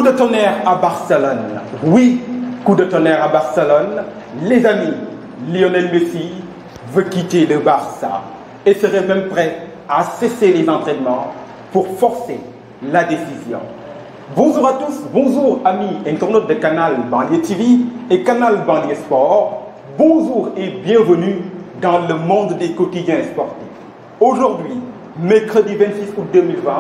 Coup de tonnerre à Barcelone. Oui, coup de tonnerre à Barcelone. Les amis, Lionel Messi veut quitter le Barça et serait même prêt à cesser les entraînements pour forcer la décision. Bonjour à tous, bonjour amis internautes de Canal Banlieue TV et Canal Banlieue Sport. Bonjour et bienvenue dans le monde des quotidiens sportifs. Aujourd'hui, mercredi 26 août 2020,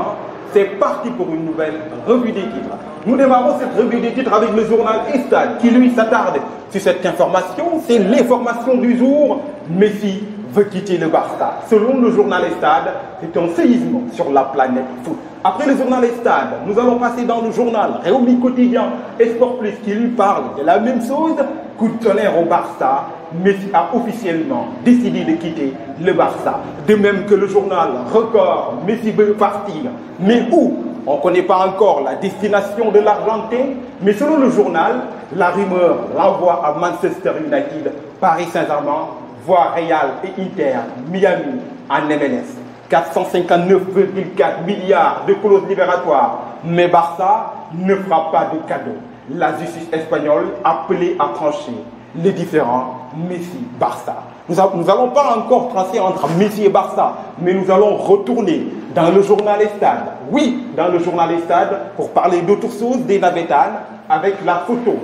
c'est parti pour une nouvelle revue des titres. Nous démarrons cette revue des titres avec le journal Stade qui lui s'attarde sur cette information. C'est l'information du jour. Messi veut quitter le Barça. Selon le journal Stade, c'est un séisme sur la planète foot. Après le journal Stade, nous allons passer dans le journal Réumi Quotidien et Sport Plus qui lui parle de la même chose. Coup de tonnerre au Barça. Messi a officiellement décidé de quitter le Barça. De même que le journal Record, Messi veut partir. Mais où? On ne connaît pas encore la destination de l'Argentin. Mais selon le journal, la rumeur l'envoie à Manchester United, Paris Saint-Germain, voire Real et Inter, Miami en MLS. 459,4 milliards de clauses libératoires. Mais Barça ne fera pas de cadeau. La justice espagnole appelée à trancher les différents Messi-Barça. Nous n'allons pas encore tracer entre Messi et Barça, mais nous allons retourner dans le journal Stade. Oui, dans le journal Stade, pour parler d'autres choses, des Navétanes, avec la photo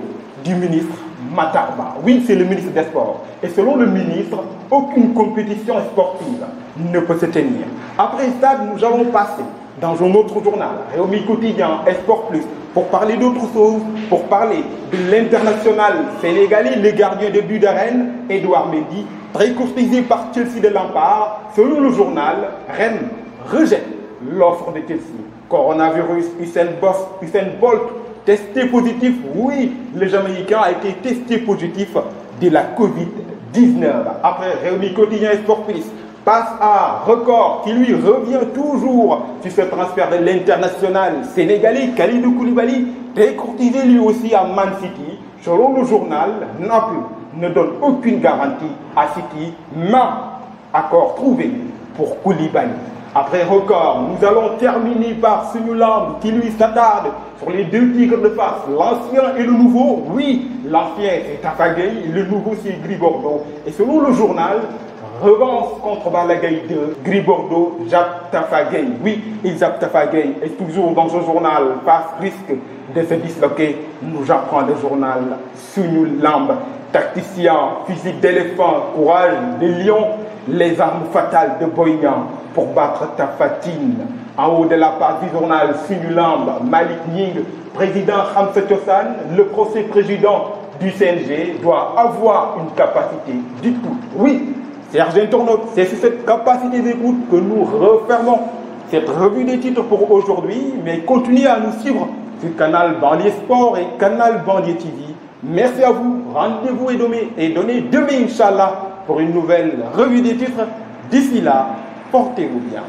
du ministre Matarba. Oui, c'est le ministre des Sports. Et selon le ministre, aucune compétition sportive ne peut se tenir. Après Stade, nous allons passer dans un autre journal, Réumi Quotidien et Sport Plus, pour parler d'autres choses, pour parler de l'international sénégalais, le gardien de but de Rennes, Edouard Mendy, très courtisé par Chelsea de Lampard. Selon le journal, Rennes rejette l'offre de Chelsea. Coronavirus, Usain Bolt, testé positif. Oui, le Jamaïcain a été testé positif de la Covid-19. Après Réumi Quotidien et Sport Plus, passe à Record qui lui revient toujours sur ce transfert de l'international sénégalais Kalidou Koulibaly, décourtisé lui aussi à Man City. Selon le journal, Naples ne donne aucune garantie à City, mais accord trouvé pour Koulibaly. Après Record, nous allons terminer par Simulam qui lui s'attarde sur les deux tigres de face, l'ancien et le nouveau. Oui, l'ancien c'est Tafa Gueye, le nouveau c'est Gris Bordeaux. Et selon le journal, revanche contre Balagaï de Gris Bordeaux, Jacques Tafa Gueye. Oui, Jacques Tafa Gueye est toujours dans ce journal, face risque de se disloquer. Nous apprend le journal Simulam, tacticien, physique d'éléphant, courage de lion, les armes fatales de Boignan pour battre Tafatine. En haut de la page du journal Simulam, Malik Ning, président Khamsa Tossan, le procès président du CNG doit avoir une capacité d'écoute. Oui, Serge Internaute, c'est sur cette capacité d'écoute que nous refermons cette revue des titres pour aujourd'hui, mais continuez à nous suivre sur Canal Banlieue Sport et Canal Banlieue TV. Merci à vous, rendez-vous et donnez demain, Inch'Allah, pour une nouvelle revue des titres. D'ici là, portez-vous bien.